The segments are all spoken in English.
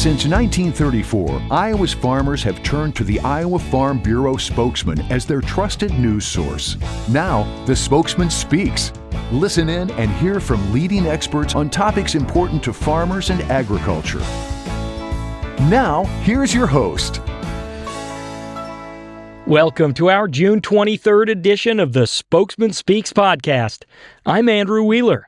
Since 1934, Iowa's farmers have turned to the Iowa Farm Bureau spokesman as their trusted news source. Now, the Spokesman Speaks. Listen in and hear from leading experts on topics important to farmers and agriculture. Now, here's your host. Welcome to our June 23rd edition of the Spokesman Speaks podcast. I'm Andrew Wheeler.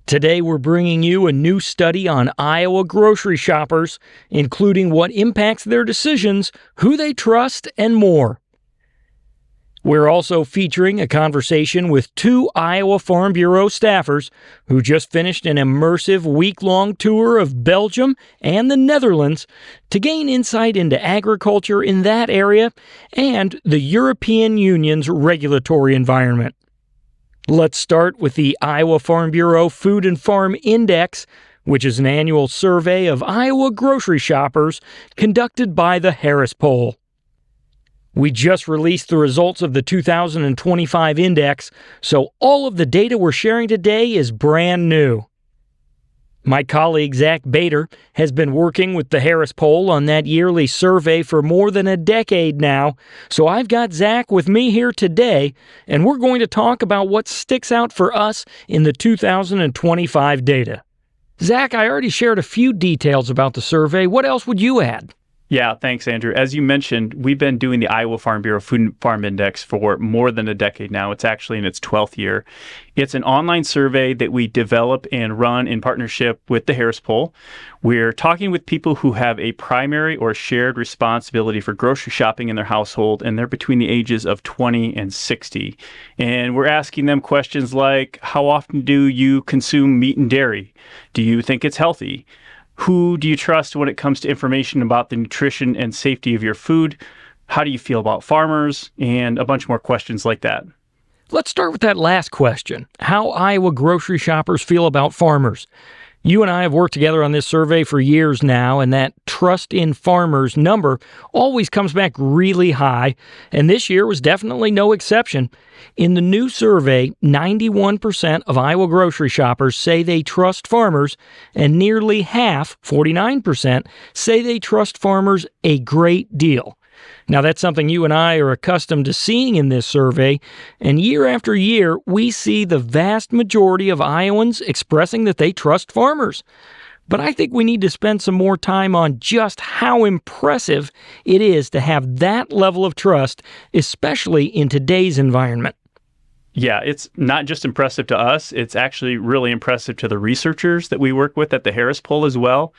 Today we're bringing you a new study on Iowa grocery shoppers, including what impacts their decisions, who they trust, and more. We're also featuring a conversation with two Iowa Farm Bureau staffers who just finished an immersive week-long tour of Belgium and the Netherlands to gain insight into agriculture in that area and the European Union's regulatory environment. Let's start with the Iowa Farm Bureau Food and Farm Index, which is an annual survey of Iowa grocery shoppers conducted by the Harris Poll. We just released the results of the 2025 index, so all of the data we're sharing today is brand new. My colleague Zach Bader has been working with the Harris Poll on that yearly survey for more than a decade now, so I've got Zach with me here today, and we're going to talk about what sticks out for us in the 2025 data. Zach, I already shared a few details about the survey. What else would you add? Yeah, thanks, Andrew. As you mentioned, we've been doing the Iowa Farm Bureau Food and Farm Index for more than a decade now. It's actually in its 12th year. It's an online survey that we develop and run in partnership with the Harris Poll. We're talking with people who have a primary or shared responsibility for grocery shopping in their household, and they're between the ages of 20 and 60. And we're asking them questions like, how often do you consume meat and dairy? Do you think it's healthy? Who do you trust when it comes to information about the nutrition and safety of your food? How do you feel about farmers? And a bunch more questions like that. Let's start with that last question, how Iowa grocery shoppers feel about farmers. You and I have worked together on this survey for years now, and that trust in farmers number always comes back really high, and this year was definitely no exception. In the new survey, 91% of Iowa grocery shoppers say they trust farmers, and nearly half, 49%, say they trust farmers a great deal. Now, that's something you and I are accustomed to seeing in this survey, and year after year, we see the vast majority of Iowans expressing that they trust farmers. But I think we need to spend some more time on just how impressive it is to have that level of trust, especially in today's environment. Yeah, it's not just impressive to us, it's actually really impressive to the researchers that we work with at the Harris Poll as well.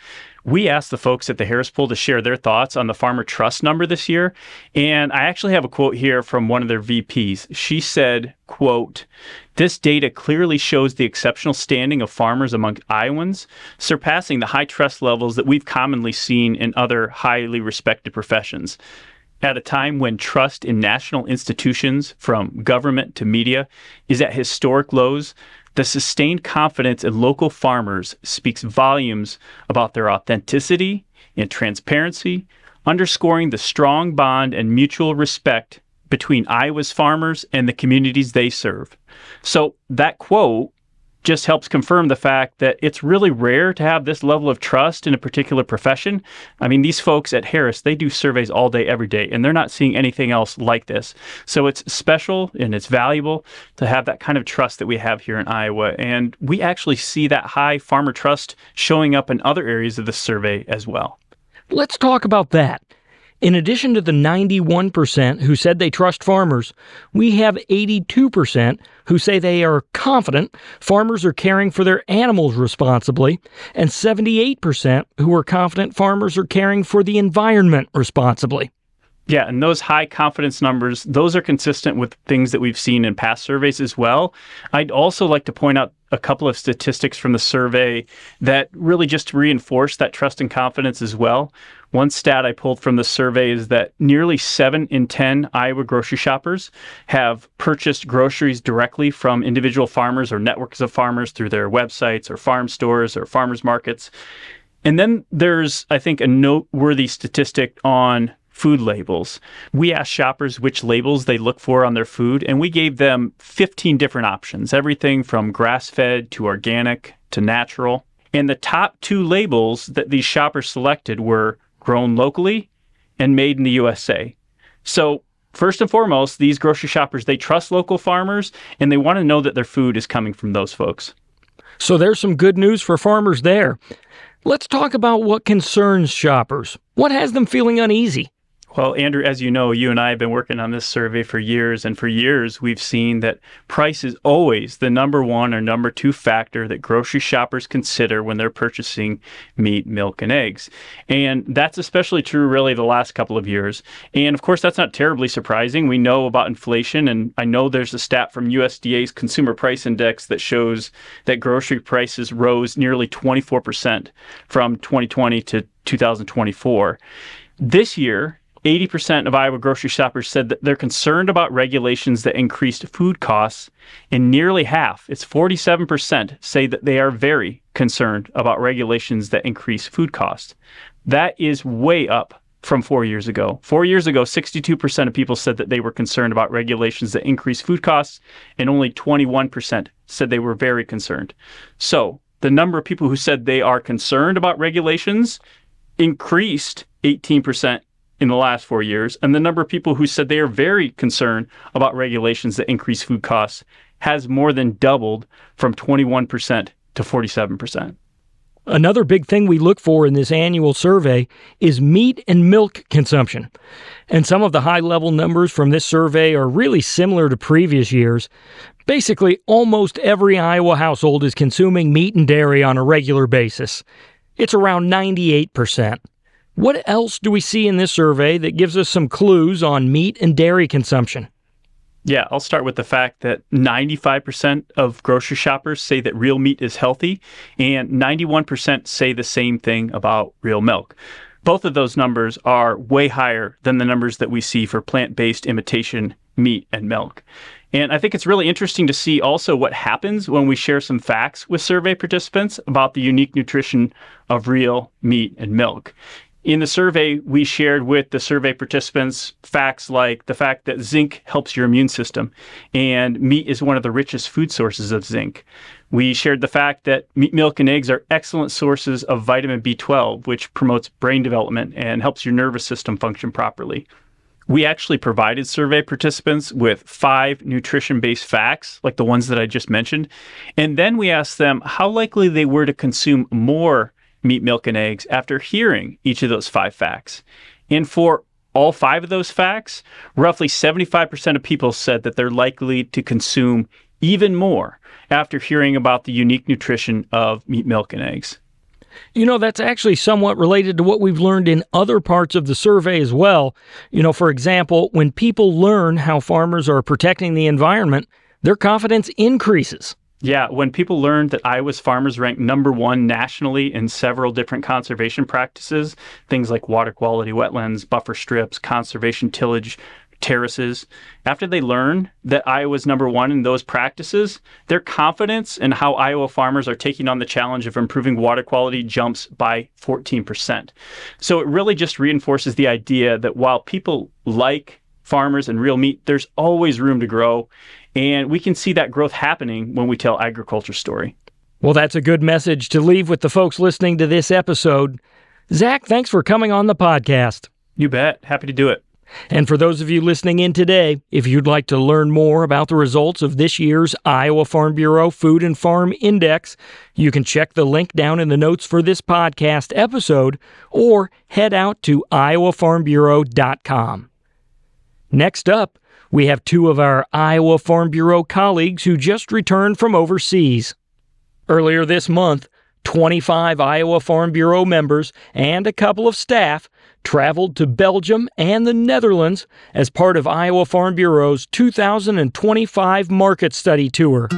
We asked the folks at the Harris Poll to share their thoughts on the farmer trust number this year, and I actually have a quote here from one of their VPs. She said, quote, "This data clearly shows the exceptional standing of farmers among Iowans, surpassing the high trust levels that we've commonly seen in other highly respected professions. At a time when trust in national institutions, from government to media, is at historic lows, the sustained confidence in local farmers speaks volumes about their authenticity and transparency, underscoring the strong bond and mutual respect between Iowa's farmers and the communities they serve." So that quote just helps confirm the fact that it's really rare to have this level of trust in a particular profession. I mean, these folks at Harris, they do surveys all day, every day, and they're not seeing anything else like this. So it's special and it's valuable to have that kind of trust that we have here in Iowa. And we actually see that high farmer trust showing up in other areas of the survey as well. Let's talk about that. In addition to the 91% who said they trust farmers, we have 82% who say they are confident farmers are caring for their animals responsibly, and 78% who are confident farmers are caring for the environment responsibly. Yeah, and those high confidence numbers, those are consistent with things that we've seen in past surveys as well. I'd also like to point out a couple of statistics from the survey that really just reinforce that trust and confidence as well. One stat I pulled from the survey is that nearly 7 in 10 Iowa grocery shoppers have purchased groceries directly from individual farmers or networks of farmers through their websites or farm stores or farmers markets. And then there's, I think, a noteworthy statistic on food labels. We asked shoppers which labels they look for on their food, and we gave them 15 different options, everything from grass-fed to organic to natural. And the top two labels that these shoppers selected were grown locally and made in the USA. So first and foremost, these grocery shoppers, they trust local farmers and they want to know that their food is coming from those folks. So there's some good news for farmers there. Let's talk about what concerns shoppers. What has them feeling uneasy? Well, Andrew, as you know, you and I have been working on this survey for years, and for years we've seen that price is always the number one or number two factor that grocery shoppers consider when they're purchasing meat, milk, and eggs. And that's especially true really the last couple of years. And of course, that's not terribly surprising. We know about inflation, and I know there's a stat from USDA's Consumer Price Index that shows that grocery prices rose nearly 24% from 2020 to 2024. This year, 80% of Iowa grocery shoppers said that they're concerned about regulations that increased food costs, and nearly half, it's 47%, say that they are very concerned about regulations that increase food costs. That is way up from 4 years ago. 4 years ago, 62% of people said that they were concerned about regulations that increase food costs, and only 21% said they were very concerned. So the number of people who said they are concerned about regulations increased 18% in the last 4 years, and the number of people who said they are very concerned about regulations that increase food costs has more than doubled from 21% to 47%. Another big thing we look for in this annual survey is meat and milk consumption. And some of the high-level numbers from this survey are really similar to previous years. Basically, almost every Iowa household is consuming meat and dairy on a regular basis. It's around 98%. What else do we see in this survey that gives us some clues on meat and dairy consumption? Yeah, I'll start with the fact that 95% of grocery shoppers say that real meat is healthy, and 91% say the same thing about real milk. Both of those numbers are way higher than the numbers that we see for plant-based imitation meat and milk. And I think it's really interesting to see also what happens when we share some facts with survey participants about the unique nutrition of real meat and milk. In the survey, we shared with the survey participants facts like the fact that zinc helps your immune system, and meat is one of the richest food sources of zinc. We shared the fact that meat, milk, and eggs are excellent sources of vitamin B12, which promotes brain development and helps your nervous system function properly. We actually provided survey participants with 5 nutrition-based facts, like the ones that I just mentioned, and then we asked them how likely they were to consume more meat, milk, and eggs after hearing each of those 5 facts. And for all 5 of those facts, roughly 75% of people said that they're likely to consume even more after hearing about the unique nutrition of meat, milk, and eggs. You know, that's actually somewhat related to what we've learned in other parts of the survey as well. You know, for example, when people learn how farmers are protecting the environment, their confidence increases. Yeah, when people learned that Iowa's farmers rank number 1 nationally in several different conservation practices, things like water quality, wetlands, buffer strips, conservation tillage, terraces, after they learn that Iowa's number 1 in those practices, their confidence in how Iowa farmers are taking on the challenge of improving water quality jumps by 14%. So it really just reinforces the idea that while people like farmers and real meat, there's always room to grow. And we can see that growth happening when we tell agriculture story. Well, that's a good message to leave with the folks listening to this episode. Zach, thanks for coming on the podcast. You bet. Happy to do it. And for those of you listening in today, if you'd like to learn more about the results of this year's Iowa Farm Bureau Food and Farm Index, you can check the link down in the notes for this podcast episode or head out to iowafarmbureau.com. Next up, we have 2 of our Iowa Farm Bureau colleagues who just returned from overseas. Earlier this month, 25 Iowa Farm Bureau members and a couple of staff traveled to Belgium and the Netherlands as part of Iowa Farm Bureau's 2025 Market Study Tour.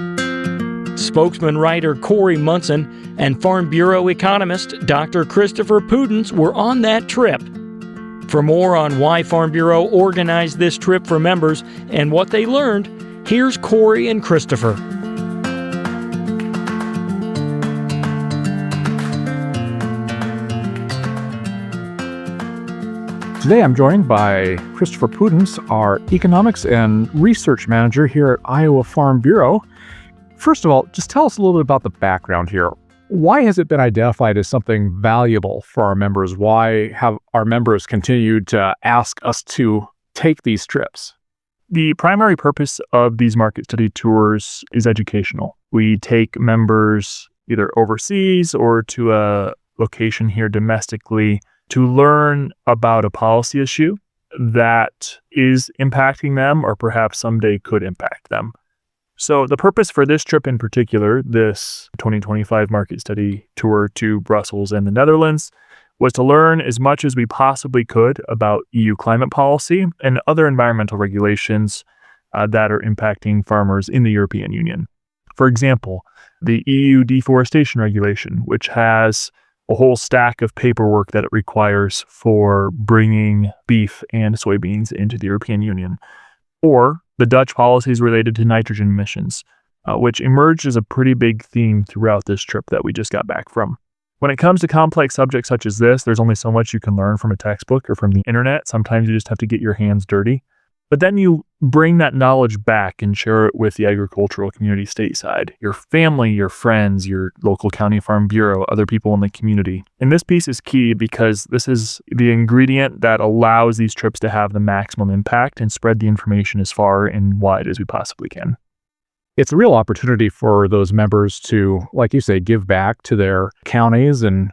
Spokesman writer Corey Munson and Farm Bureau economist Dr. Christopher Pudens were on that trip. For more on why Farm Bureau organized this trip for members and what they learned, here's Corey and Christopher. Today I'm joined by Christopher Pudens, our Economics and Research Manager here at Iowa Farm Bureau. First of all, just tell us a little bit about the background here. Why has it been identified as something valuable for our members? Why have our members continued to ask us to take these trips? The primary purpose of these market study tours is educational. We take members either overseas or to a location here domestically to learn about a policy issue that is impacting them or perhaps someday could impact them. So the purpose for this trip in particular, this 2025 market study tour to Brussels and the Netherlands, was to learn as much as we possibly could about EU climate policy and other environmental regulations that are impacting farmers in the European Union. For example, the EU deforestation regulation, which has a whole stack of paperwork that it requires for bringing beef and soybeans into the European Union, or the Dutch policies related to nitrogen emissions, which emerged as a pretty big theme throughout this trip that we just got back from. When it comes to complex subjects such as this, there's only so much you can learn from a textbook or from the internet. Sometimes you just have to get your hands dirty. But then you bring that knowledge back and share it with the agricultural community stateside, your family, your friends, your local county farm bureau, other people in the community. And this piece is key because this is the ingredient that allows these trips to have the maximum impact and spread the information as far and wide as we possibly can. It's a real opportunity for those members to, like you say, give back to their counties and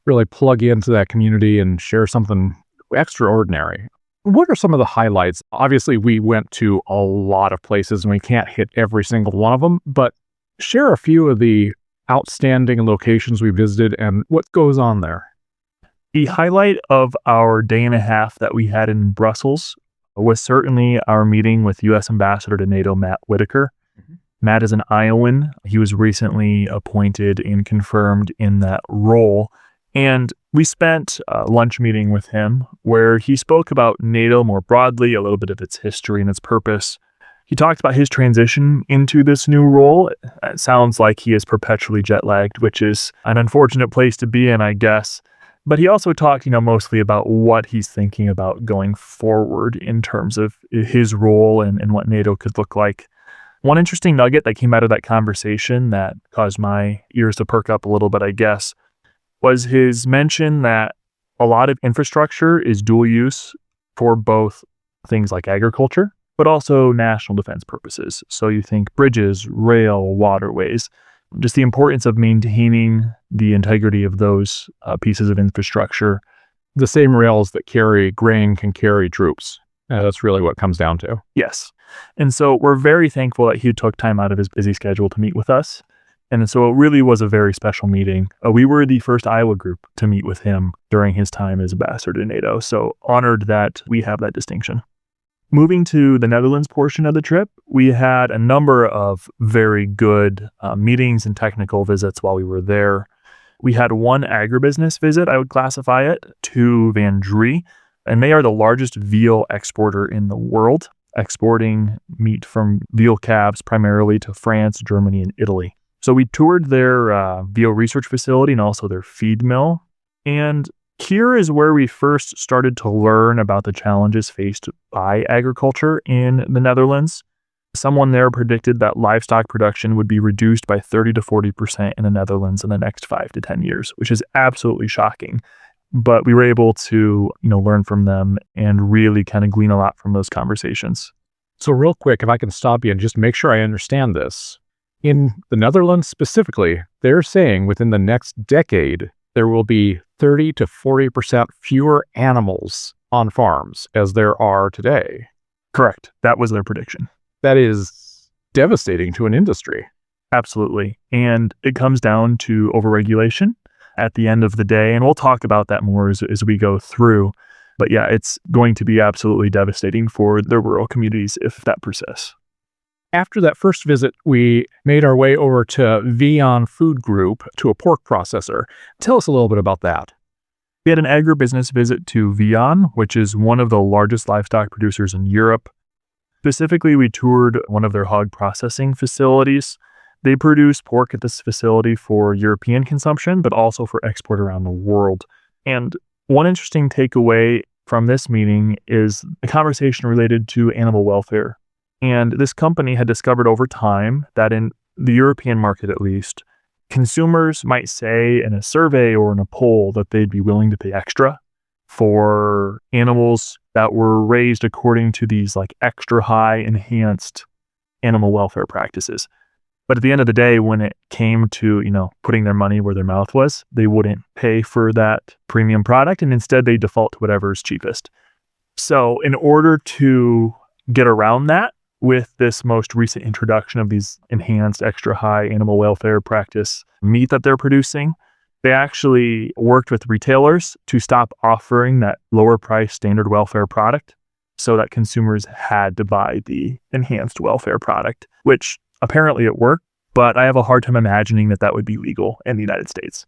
really plug into that community and share something extraordinary. What are some of the highlights? Obviously, we went to a lot of places and we can't hit every single one of them, but share a few of the outstanding locations we visited and what goes on there. The highlight of our day and a half that we had in Brussels was certainly our meeting with U.S. Ambassador to NATO, Matt Whitaker. Matt is an Iowan. He was recently appointed and confirmed in that role. And we spent a lunch meeting with him where he spoke about NATO more broadly, a little bit of its history and its purpose. He talked about his transition into this new role. It sounds like he is perpetually jet lagged, which is an unfortunate place to be in, I guess. But he also talked, mostly about what he's thinking about going forward in terms of his role and what NATO could look like. One interesting nugget that came out of that conversation that caused my ears to perk up a little bit, I guess, was his mention that a lot of infrastructure is dual use for both things like agriculture, but also national defense purposes. So you think bridges, rail, waterways, just the importance of maintaining the integrity of those pieces of infrastructure. The same rails that carry grain can carry troops. That's really what it comes down to. Yes. And so we're very thankful that he took time out of his busy schedule to meet with us. And so it really was a very special meeting. We were the first Iowa group to meet with him during his time as ambassador to NATO. So honored that we have that distinction. Moving to the Netherlands portion of the trip, we had a number of very good meetings and technical visits while we were there. We had one agribusiness visit, I would classify it, to Van Drie, and they are the largest veal exporter in the world, exporting meat from veal calves primarily to France, Germany, and Italy. So we toured their veal research facility and also their feed mill. And here is where we first started to learn about the challenges faced by agriculture in the Netherlands. Someone there predicted that livestock production would be reduced by 30 to 40% in the Netherlands in the next 5 to 10 years, which is absolutely shocking. But we were able to, learn from them and really kind of glean a lot from those conversations. So real quick, if I can stop you and just make sure I understand this. In the Netherlands specifically, they're saying within the next decade, there will be 30 to 40% fewer animals on farms as there are today. Correct. That was their prediction. That is devastating to an industry. Absolutely. And it comes down to overregulation at the end of the day. And we'll talk about that more as we go through. But yeah, it's going to be absolutely devastating for the rural communities if that persists. After that first visit, we made our way over to Vion Food Group to a pork processor. Tell us a little bit about that. We had an agribusiness visit to Vion, which is one of the largest livestock producers in Europe. Specifically, we toured one of their hog processing facilities. They produce pork at this facility for European consumption, but also for export around the world. And one interesting takeaway from this meeting is a conversation related to animal welfare. And this company had discovered over time that in the European market, at least, consumers might say in a survey or in a poll that they'd be willing to pay extra for animals that were raised according to these like extra high enhanced animal welfare practices. But at the end of the day, when it came to, putting their money where their mouth was, they wouldn't pay for that premium product, and instead they default to whatever is cheapest. So in order to get around that, with this most recent introduction of these enhanced extra high animal welfare practice meat that they're producing, they actually worked with retailers to stop offering that lower price standard welfare product so that consumers had to buy the enhanced welfare product, which apparently it worked, but I have a hard time imagining that that would be legal in the United States.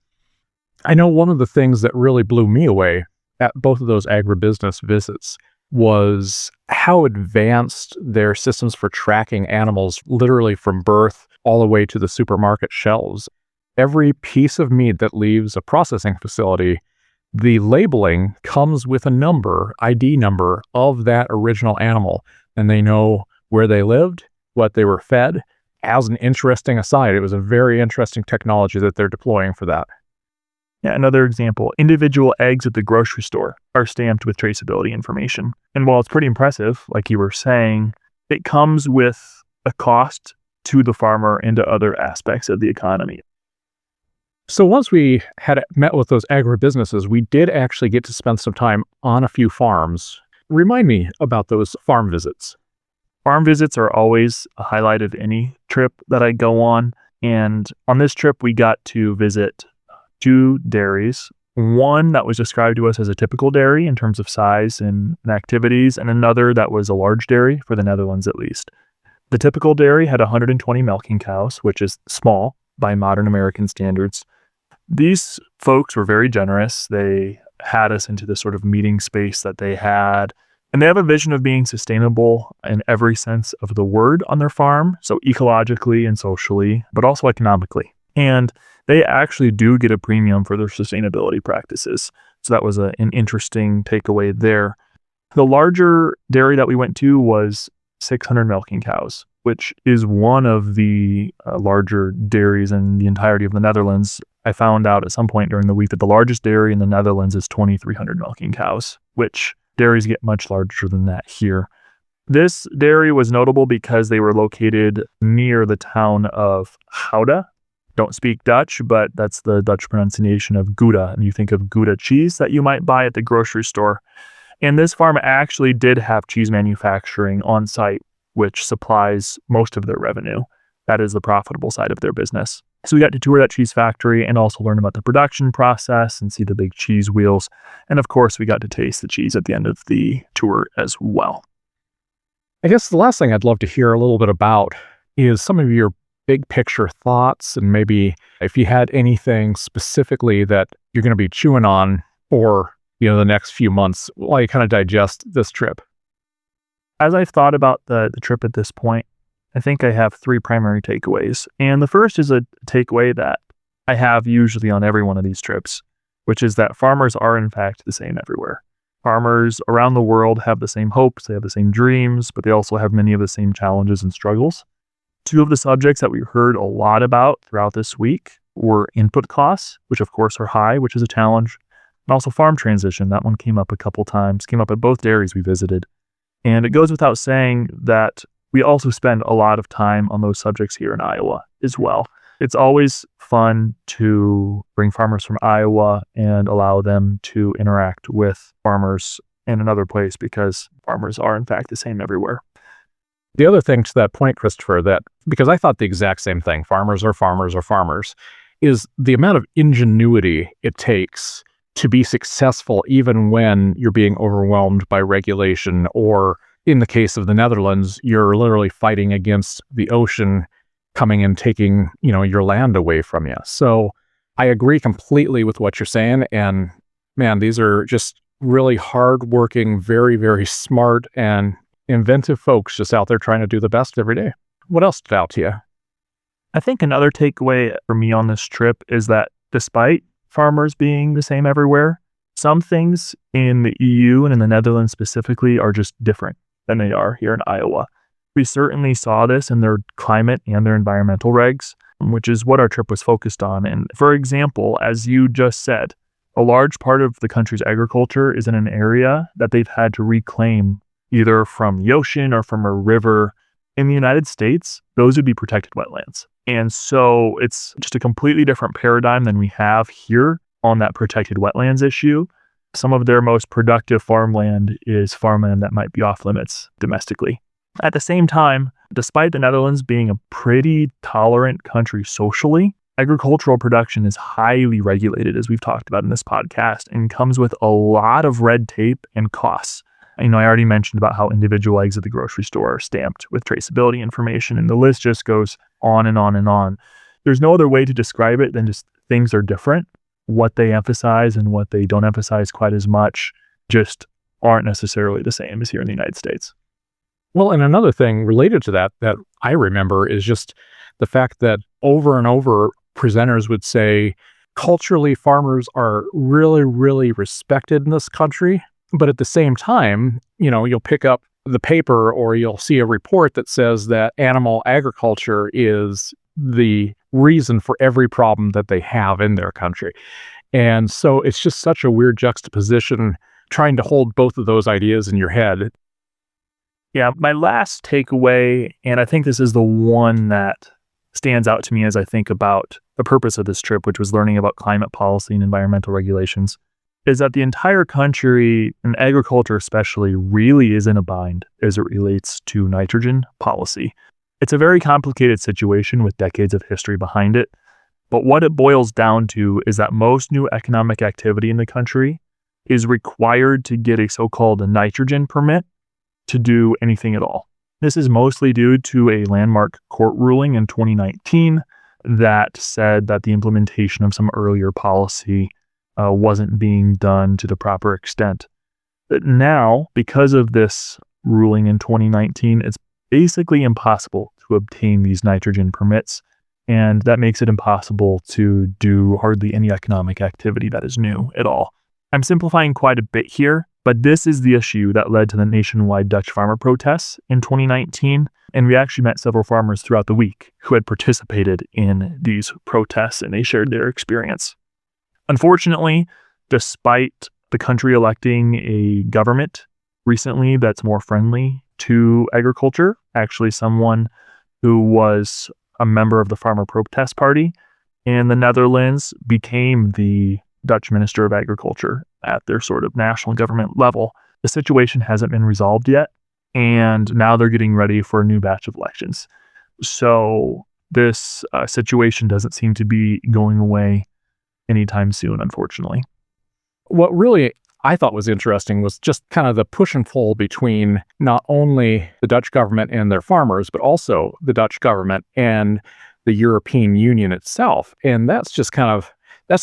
I know one of the things that really blew me away at both of those agribusiness visits was how advanced their systems for tracking animals literally from birth all the way to the supermarket shelves. Every piece of meat that leaves a processing facility, the labeling comes with a number, ID number of that original animal, and they know where they lived, what they were fed. As an interesting aside, it was a very interesting technology that they're deploying for that. Yeah, another example, individual eggs at the grocery store are stamped with traceability information. And while it's pretty impressive, like you were saying, it comes with a cost to the farmer and to other aspects of the economy. So once we had met with those agribusinesses, we did actually get to spend some time on a few farms. Remind me about those farm visits. Farm visits are always a highlight of any trip that I go on. And on this trip, we got to visit 2 dairies. One that was described to us as a typical dairy in terms of size and activities, and another that was a large dairy for the Netherlands at least. The typical dairy had 120 milking cows, which is small by modern American standards. These folks were very generous. They had us into this sort of meeting space that they had. And they have a vision of being sustainable in every sense of the word on their farm, so ecologically and socially, but also economically. And they actually do get a premium for their sustainability practices. So that was an interesting takeaway there. The larger dairy that we went to was 600 milking cows, which is one of the larger dairies in the entirety of the Netherlands. I found out at some point during the week that the largest dairy in the Netherlands is 2,300 milking cows, which dairies get much larger than that here. This dairy was notable because they were located near the town of Gouda. Don't speak Dutch, but that's the Dutch pronunciation of Gouda. And you think of Gouda cheese that you might buy at the grocery store. And this farm actually did have cheese manufacturing on site, which supplies most of their revenue. That is the profitable side of their business. So we got to tour that cheese factory and also learn about the production process and see the big cheese wheels. And of course, we got to taste the cheese at the end of the tour as well. I guess the last thing I'd love to hear a little bit about is some of your big picture thoughts, and maybe if you had anything specifically that you're going to be chewing on for the next few months while you kind of digest this trip. As I've thought about the trip at this point, I think I have 3 primary takeaways. And the first is a takeaway that I have usually on every one of these trips, which is that farmers are in fact the same everywhere. Farmers around the world have the same hopes, they have the same dreams, but they also have many of the same challenges and struggles. 2 of the subjects that we heard a lot about throughout this week were input costs, which of course are high, which is a challenge, and also farm transition. That one came up a couple times, came up at both dairies we visited. And it goes without saying that we also spend a lot of time on those subjects here in Iowa as well. It's always fun to bring farmers from Iowa and allow them to interact with farmers in another place because farmers are in fact the same everywhere. The other thing to that point, Christopher, that because I thought the exact same thing, farmers are farmers are farmers, is the amount of ingenuity it takes to be successful even when you're being overwhelmed by regulation, or in the case of the Netherlands, you're literally fighting against the ocean coming and taking, your land away from you. So I agree completely with what you're saying. And man, these are just really hardworking, very, very smart and inventive folks just out there trying to do the best every day. What else stood out to you? I think another takeaway for me on this trip is that despite farmers being the same everywhere, some things in the EU and in the Netherlands specifically are just different than they are here in Iowa. We certainly saw this in their climate and their environmental regs. which is what our trip was focused on. And for example, as you just said, a large part of the country's agriculture is in an area that they've had to reclaim either from the ocean or from a river. In the United States, those would be protected wetlands. And so it's just a completely different paradigm than we have here on that protected wetlands issue. Some of their most productive farmland is farmland that might be off limits domestically. At the same time, despite the Netherlands being a pretty tolerant country socially, agricultural production is highly regulated, as we've talked about in this podcast, and comes with a lot of red tape and costs. I already mentioned about how individual eggs at the grocery store are stamped with traceability information, and the list just goes on and on and on. There's no other way to describe it than just things are different. What they emphasize and what they don't emphasize quite as much just aren't necessarily the same as here in the United States. Well, and another thing related to that I remember is just the fact that over and over, presenters would say, culturally, farmers are really, really respected in this country. But at the same time, you'll pick up the paper or you'll see a report that says that animal agriculture is the reason for every problem that they have in their country. And so it's just such a weird juxtaposition trying to hold both of those ideas in your head. Yeah, my last takeaway, and I think this is the one that stands out to me as I think about the purpose of this trip, which was learning about climate policy and environmental regulations, is that the entire country, and agriculture especially, really is in a bind as it relates to nitrogen policy. It's a very complicated situation with decades of history behind it, but what it boils down to is that most new economic activity in the country is required to get a so-called nitrogen permit to do anything at all. This is mostly due to a landmark court ruling in 2019 that said that the implementation of some earlier policy wasn't being done to the proper extent. But now, because of this ruling in 2019, it's basically impossible to obtain these nitrogen permits, and that makes it impossible to do hardly any economic activity that is new at all. I'm simplifying quite a bit here, but this is the issue that led to the nationwide Dutch farmer protests in 2019, and we actually met several farmers throughout the week who had participated in these protests, and they shared their experience. Unfortunately, despite the country electing a government recently that's more friendly to agriculture, actually someone who was a member of the Farmer Protest Party in the Netherlands became the Dutch Minister of Agriculture at their sort of national government level. The situation hasn't been resolved yet, and now they're getting ready for a new batch of elections. So this situation doesn't seem to be going away anytime soon, unfortunately. What really I thought was interesting was just kind of the push and pull between not only the Dutch government and their farmers, but also the Dutch government and the European Union itself. And that's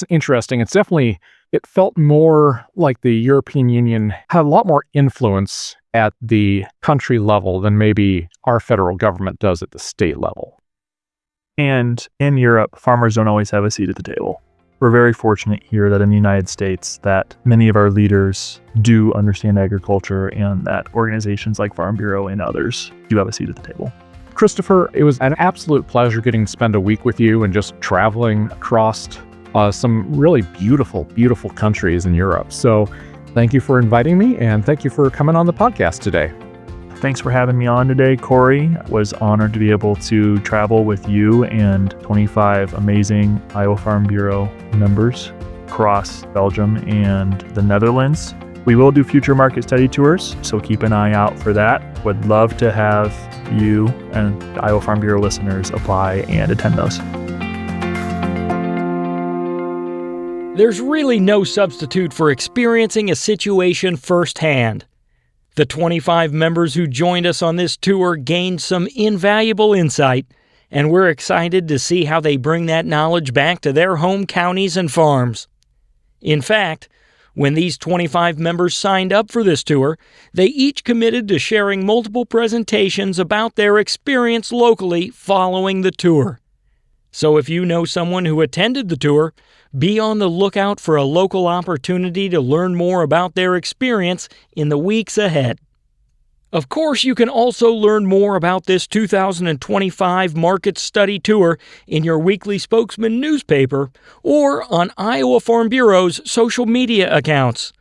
interesting. It felt more like the European Union had a lot more influence at the country level than maybe our federal government does at the state level. And in Europe, farmers don't always have a seat at the table. We're very fortunate here that in the United States that many of our leaders do understand agriculture and that organizations like Farm Bureau and others do have a seat at the table. Christopher, it was an absolute pleasure getting to spend a week with you and just traveling across some really beautiful, beautiful countries in Europe. So thank you for inviting me, and thank you for coming on the podcast today. Thanks for having me on today, Corey. I was honored to be able to travel with you and 25 amazing Iowa Farm Bureau members across Belgium and the Netherlands. We will do future market study tours, so keep an eye out for that. Would love to have you and the Iowa Farm Bureau listeners apply and attend those. There's really no substitute for experiencing a situation firsthand. The 25 members who joined us on this tour gained some invaluable insight, and we're excited to see how they bring that knowledge back to their home counties and farms. In fact, when these 25 members signed up for this tour, they each committed to sharing multiple presentations about their experience locally following the tour. So if you know someone who attended the tour, be on the lookout for a local opportunity to learn more about their experience in the weeks ahead. Of course, you can also learn more about this 2025 Market Study Tour in your weekly Spokesman newspaper or on Iowa Farm Bureau's social media accounts.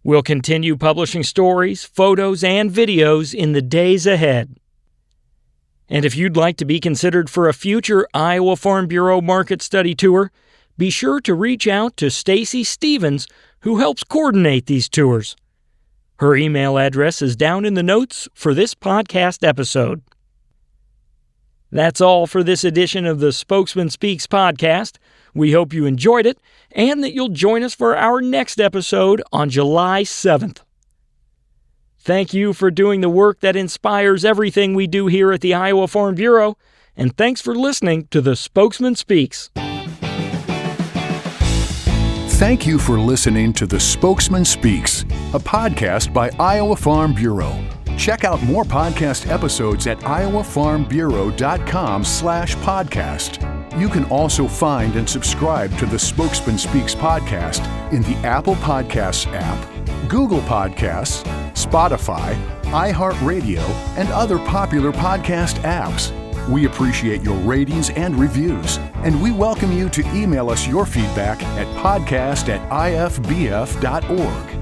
We'll continue publishing stories, photos, and videos in the days ahead. And if you'd like to be considered for a future Iowa Farm Bureau Market Study Tour, be sure to reach out to Stacy Stevens, who helps coordinate these tours. Her email address is down in the notes for this podcast episode. That's all for this edition of the Spokesman Speaks podcast. We hope you enjoyed it and that you'll join us for our next episode on July 7th. Thank you for doing the work that inspires everything we do here at the Iowa Farm Bureau, and thanks for listening to the Spokesman Speaks. Thank you for listening to the Spokesman Speaks, a podcast by Iowa Farm Bureau. Check out more podcast episodes at iowafarmbureau.com/podcast. You can also find and subscribe to the Spokesman Speaks podcast in the Apple Podcasts app, Google Podcasts, Spotify, iHeartRadio, and other popular podcast apps. We appreciate your ratings and reviews, and we welcome you to email us your feedback at podcast@ifbf.org.